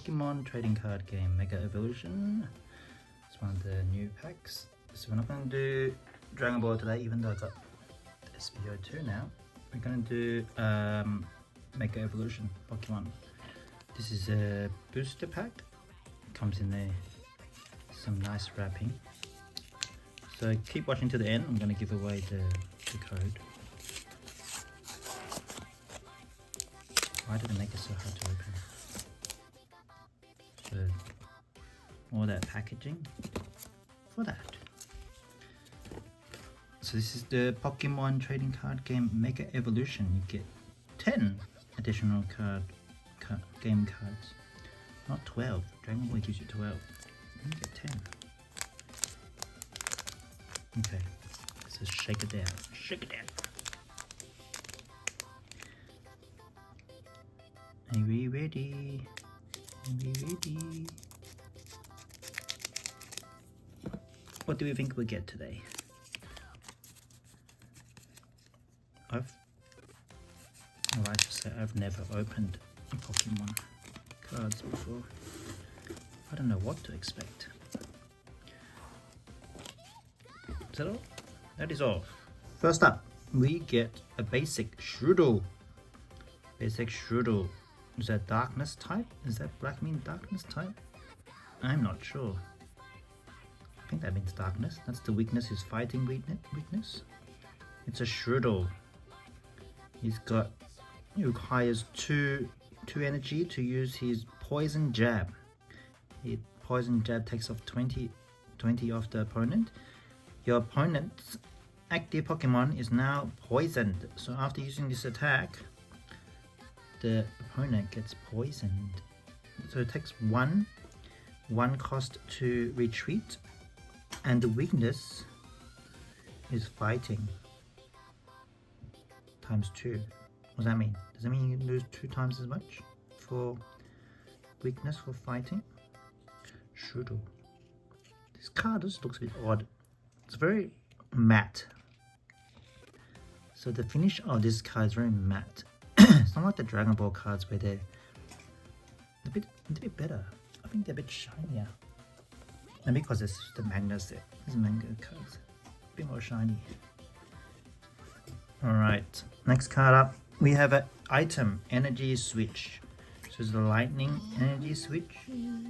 Pokemon trading card game Mega Evolution. It's one of the new packs. So we're not going to do Dragon Ball today, even though I got this video too now. We're going to do Mega Evolution Pokemon. This is a booster pack. It comes in there, some nice wrapping. So keep watching to the end. I'm going to give away the code. Why did it make it so hard to open? So all that packaging for that. So this is the Pokemon trading card game Mega Evolution. You get 10 additional game cards, not 12. Dragon Ball gives you 12. You get 10. Okay, so shake it down. Shake it down. Are we ready? Are we ready? What do we think we'll get today? I should say I've never opened Pokemon cards before. I don't know what to expect. Is that all? That is all. First up, we get a basic Shroodle. Basic Shroodle. Is that darkness type? Is that black mean darkness type? I'm not sure. I think that means darkness. That's the weakness, his fighting weakness. It's a Shroodle. He requires two energy to use his poison jab. His poison jab takes off 20 off the opponent. Your opponent's active Pokemon is now poisoned. So after using this attack, the opponent gets poisoned. So it takes one cost to retreat, and the weakness is fighting times 2. What does that mean? Does that mean you lose 2 times as much for weakness for fighting? Shroodle. This card just looks a bit odd. It's very matte. So the finish of this card is very matte. It's not like the Dragon Ball cards where they're a bit better. I think they're a bit shinier. And because it's the manga set, these manga cards, a bit more shiny. Alright, next card up, we have an item, energy switch. So it's the lightning energy switch.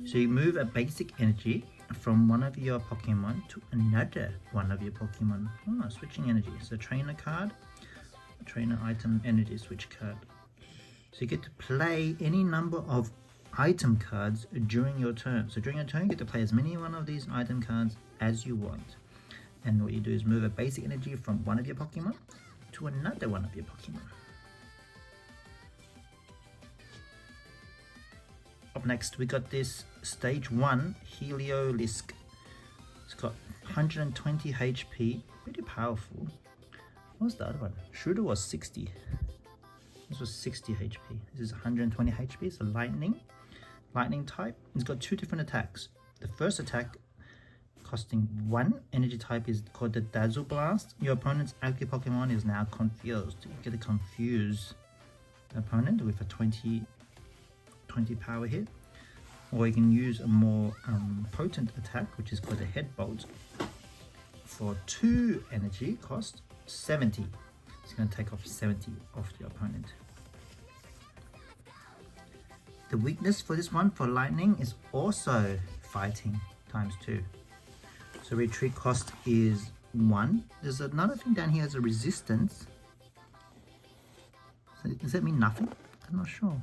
So you move a basic energy from one of your Pokemon to another one of your Pokemon. Oh, switching energy. So trainer card, trainer item energy switch card. So you get to play any number of item cards during your turn. So during your turn you get to play as many one of these item cards as you want. And what you do is move a basic energy from one of your Pokemon to another one of your Pokemon. Up next we got this stage 1 Heliolisk. It's got 120 HP, pretty powerful. What was the other one? Shooter was 60. This was 60 HP. This is 120 HP. It's a lightning type. It's got 2 different attacks. The first attack costing 1 energy type is called the Dazzle Blast. Your opponent's active Pokemon is now confused. You get to confuse the opponent with a 20 power hit. Or you can use a more potent attack, which is called a Headbolt. For 2 energy cost, 70. It's going to take off 70 off the opponent. The weakness for this one, for lightning, is also fighting times 2. So retreat cost is 1. There's another thing down here as a resistance. So does that mean nothing? I'm not sure.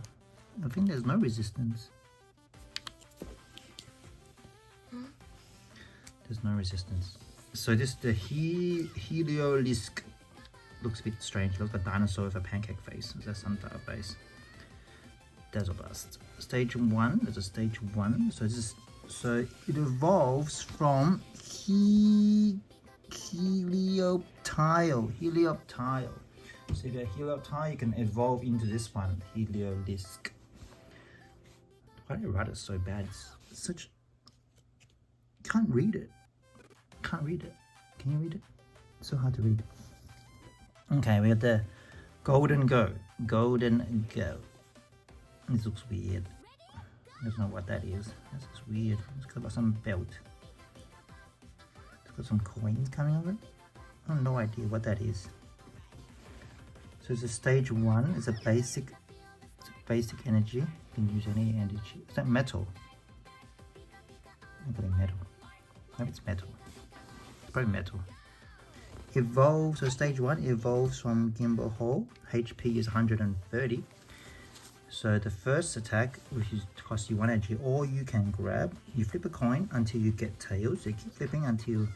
I think there's no resistance. There's no resistance. So this the Heliolisk. Looks a bit strange. It looks like a dinosaur with a pancake face. Is that some type of face? Dazzle Blast. Stage 1. There's a stage 1. So it evolves from Helioptile. So if you're Helioptile, you can evolve into this one, Heliolisk. Why do I write it so bad? It's such. You can't read it. Can't read it. Can you read it? It's so hard to read. Okay, we got the Golden Go. This looks weird. I don't know what that is. That's just weird. It's got like some belt. It's got some coins coming of it. I have no idea what that is. So it's a stage 1. It's a basic energy. You can use any energy. Is that metal? I'm getting metal. Maybe it's metal. It's probably metal. Evolve. So stage 1 evolves from Gimbal Hole. HP is 130. So the first attack, which is costs you 1 energy, or you can grab, you flip a coin until you get tails. So you keep flipping until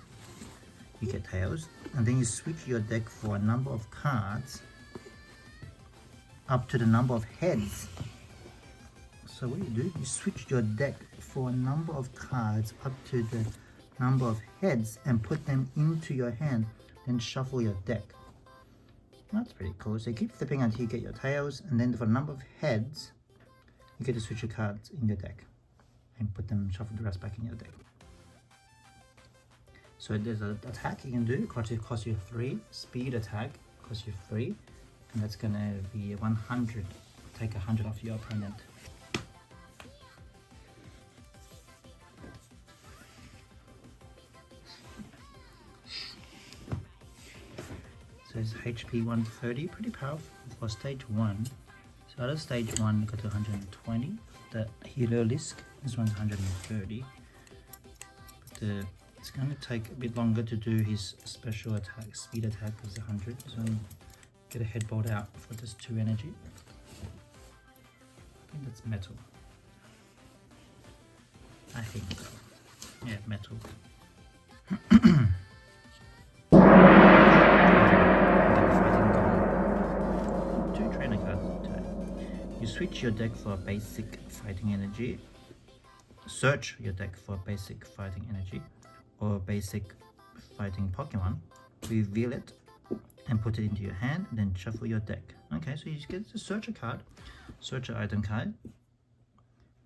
you get tails, and then you switch your deck for a number of cards up to the number of heads. So what you switch your deck for a number of cards up to the number of heads and put them into your hand, then shuffle your deck. That's pretty cool. So you keep flipping until you get your tails, and then for a number of heads, you get to switch your cards in your deck and put them, shuffle the rest back in your deck. So there's an attack you can do, costs you 3. Speed attack costs you 3, and that's gonna be 100. Take 100 off your opponent. So it's HP 130, pretty powerful for stage 1. So other stage 1 got to 120. The Hero Lisk, this one's 130. But it's going to take a bit longer to do his special attack. Speed attack is 100. So get a headbolt out for just 2 energy. I think that's metal. I think so. Yeah, metal. You switch your deck for a basic fighting energy, search your deck for a basic fighting energy or basic fighting Pokemon, reveal it and put it into your hand, then shuffle your deck. Okay, so you get to search a card, search an item card.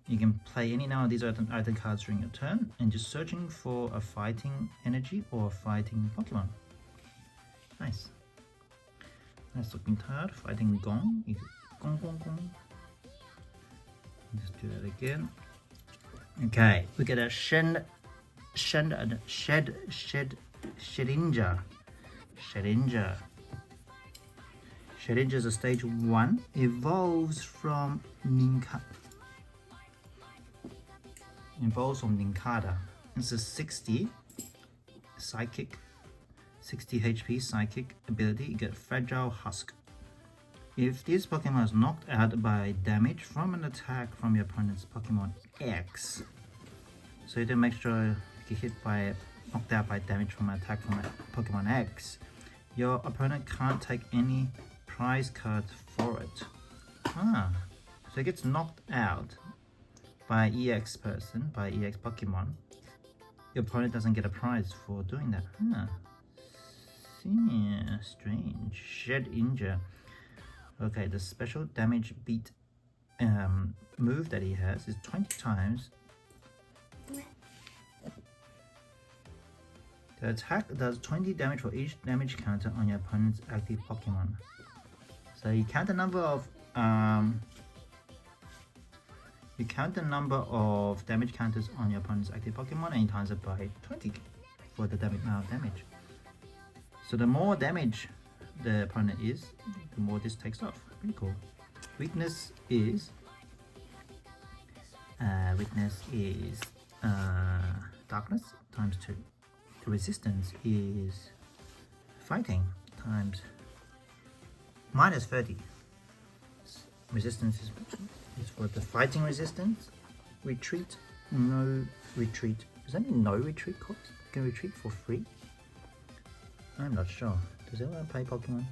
You can play any now of these item cards during your turn and just searching for a fighting energy or a fighting Pokemon. Nice. Nice looking card, fighting Gong. You Gong Gong Gong. Just do that again. Okay, we get a Shedinja. Shedinja is a stage 1. Evolves from Ninkada. It's a 60 psychic, 60 HP psychic ability. You get Fragile Husk. If this Pokemon is knocked out by damage from an attack from your opponent's Pokemon X, so you do make sure you get hit by, knocked out by damage from an attack from a Pokemon X, your opponent can't take any prize cards for it. So it gets knocked out by EX person, by EX Pokemon. Your opponent doesn't get a prize for doing that. Yeah, strange. Shedinja. Okay, the special damage beat move that he has is 20 times. The attack does 20 damage for each damage counter on your opponent's active Pokemon. So you count the number of damage counters on your opponent's active Pokemon and you times it by 20 for the amount of damage. So the more damage the opponent is, the more this takes off. Pretty cool. Weakness is darkness times 2. The resistance is fighting times minus 30. Resistance is for the fighting resistance. Retreat, no retreat. Does that mean no retreat cost? You can retreat for free? I'm not sure. Does anyone play Pokemon?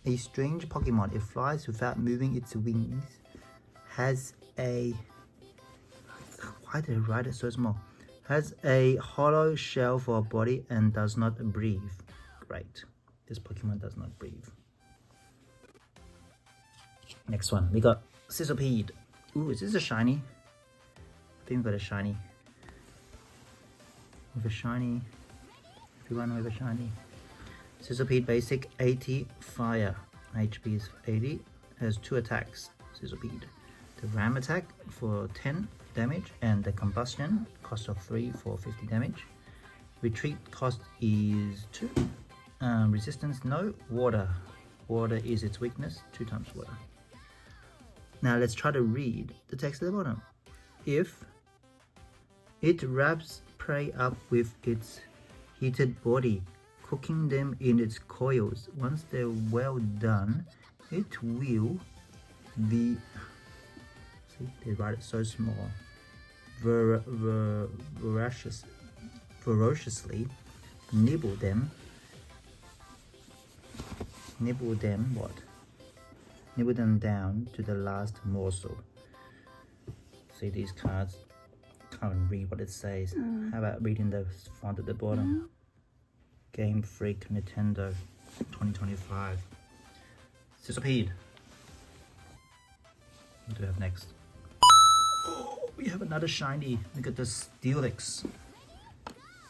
A strange Pokemon. It flies without moving its wings. Has a... Why did I write it so small? Has a hollow shell for a body and does not breathe. Great. This Pokemon does not breathe. Next one. We got Sizzlepede. Ooh, is this a shiny? I think we got a shiny. With a shiny... Everyone with a shiny. Sizzlepede basic 80 fire. HP is 80. Has 2 attacks. Sizzlepede. The ram attack for 10 damage, and the combustion cost of 3 for 50 damage. Retreat cost is 2. Resistance no. Water. Water is its weakness, 2 times water. Now let's try to read the text at the bottom. If it wraps prey up with its heated body, cooking them in its coils, once they're well done, it will be, see, they write it so small, ferociously nibble them what? Nibble them down to the last morsel. See, these cards, can't read what it says. How about reading the font at the bottom? Game Freak Nintendo 2025. Sizzlepede. What do we have next? Oh, we have another shiny. Look at the Steelix.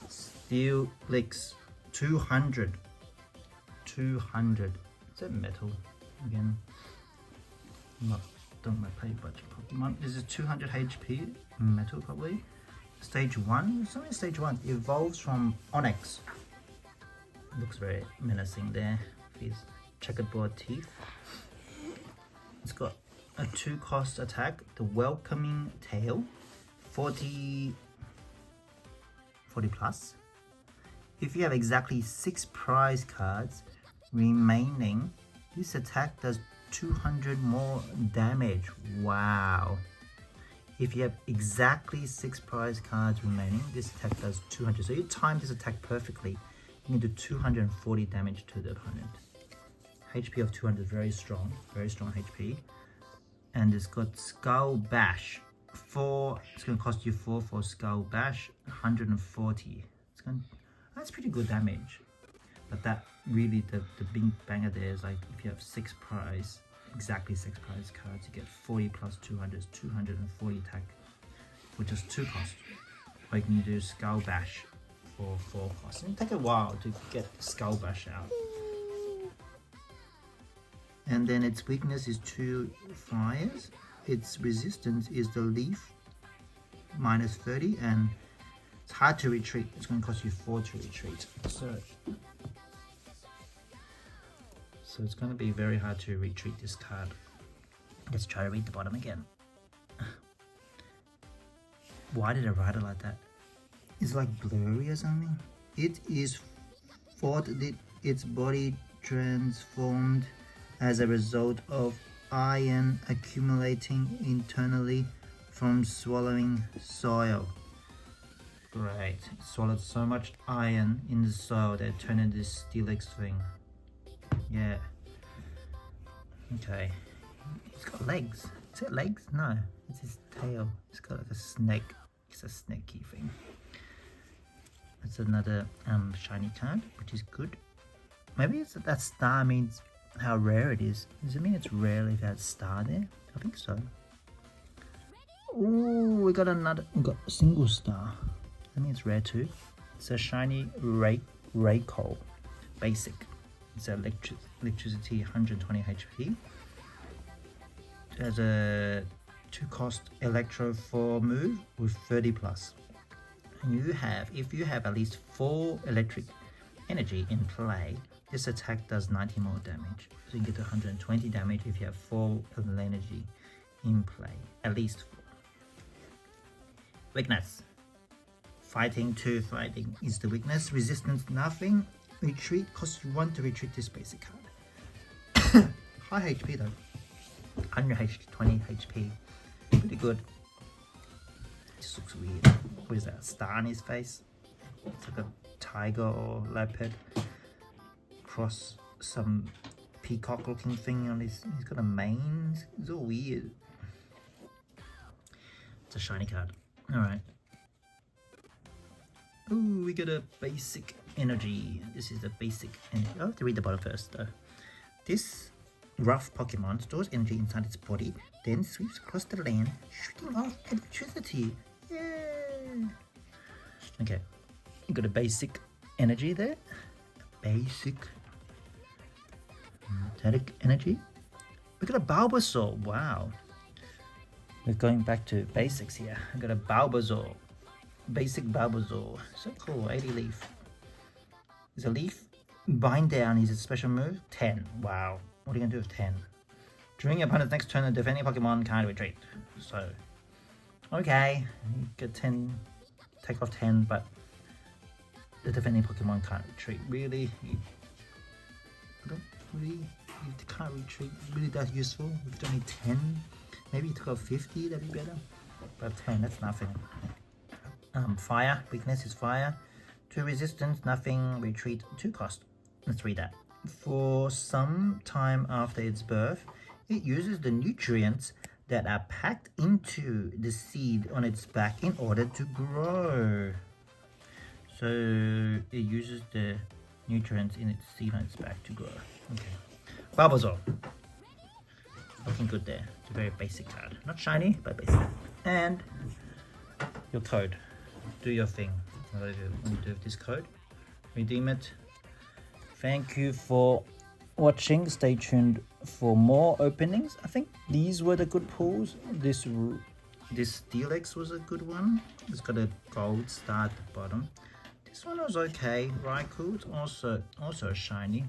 Steelix 200. 200. Is that metal? Again, don't play much Pokemon. This is 200 HP. Metal probably. Stage 1. It's only stage 1. It evolves from Onyx. Looks very menacing there. His checkerboard teeth. It's got a 2-cost attack. The Welcoming Tail. 40 plus. If you have exactly 6 prize cards remaining, this attack does 200 more damage. Wow. If you have exactly 6 prize cards remaining, this attack does 200. So you time this attack perfectly, you can do 240 damage to the opponent. HP of 200, very strong HP. And it's got Skull Bash. 4, it's going to cost you 4 for Skull Bash, 140. That's pretty good damage. But that really, the big banger there is like, if you have 6 prize, exactly 6 prize cards, you get 40 plus 200 is 240 attack for just 2 costs. Or you can do Skull Bash for 4 costs. It'll take a while to get Skull Bash out. And then its weakness is 2 fires. Its resistance is the leaf, minus 30, and it's hard to retreat. It's going to cost you 4 to retreat. So it's going to be very hard to retreat this card. Let's try to read the bottom again. Why did I write it like that? It's like blurry or something. It is thought that its body transformed as a result of iron accumulating internally from swallowing soil. Great. It swallowed so much iron in the soil that it turned into this Steelix thing. Yeah. Okay. It's got legs. Is it legs? No. It's his tail. It's got like a snake. It's a snaky thing. That's another shiny card, which is good. Maybe it's that star means how rare it is. Does it mean it's rare if that star there? I think so. Oh, we got a single star. That means it's rare too. It's a shiny Rayquaza basic. It's electricity, 120 HP. It has a 2-cost Electro 4 move with 30 plus. And if you have at least 4 electric energy in play, this attack does 90 more damage. So you can get to 120 damage if you have 4 energy in play. At least 4. Weakness. Fighting 2 fighting is the weakness. Resistance nothing. Retreat costs you 1 to retreat this basic card. High HP though. 120 HP. Pretty good. This looks weird. What is that? A star on his face? It's like a tiger or leopard. Cross some peacock looking thing on his. He's got a mane. It's all weird. It's a shiny card. Alright. Ooh, we got a basic energy. This is the basic energy. I have to read the bottom first though. This rough Pokemon stores energy inside its body, then sweeps across the land, shooting off electricity. Yay! Okay, you got a basic energy there. Basic static energy. We got a Bulbasaur. Wow. We're going back to basics here. I got a Bulbasaur, basic Bulbasaur. So cool, 80 leaf. Is a leaf. Bind down is a special move. 10. Wow. What are you gonna do with 10? During your opponent's next turn, the defending Pokemon can't retreat. So, okay, you get 10, take off 10, but the defending Pokemon can't retreat. Really? You can't retreat. Really that useful? If it's only 10, maybe you took off 50, that'd be better. But 10, that's nothing. Fire, weakness is fire. 2 resistance, nothing, retreat, 2 cost. Let's read that. For some time after its birth, it uses the nutrients that are packed into the seed on its back in order to grow. So it uses the nutrients in its seed on its back to grow. Okay. Bulbasaur. Looking good there. It's a very basic card. Not shiny, but basic. And your code. Do your thing. What do you do with this code? Redeem it. Thank you for watching. Stay tuned for more openings. I think these were the good pulls. This Steelix was a good one. It's got a gold star at the bottom. This one was okay. Raikou also shiny.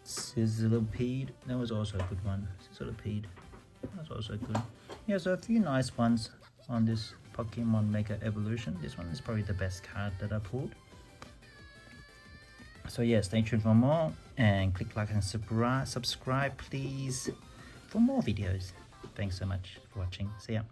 Sizzlipede, that was also a good one. Sizzlipede, that was also good. Yeah, so a few nice ones on this Pokemon Mega Evolution. This one is probably the best card that I pulled. So yeah, stay tuned for more and click like and subscribe please for more videos. Thanks so much for watching. See ya.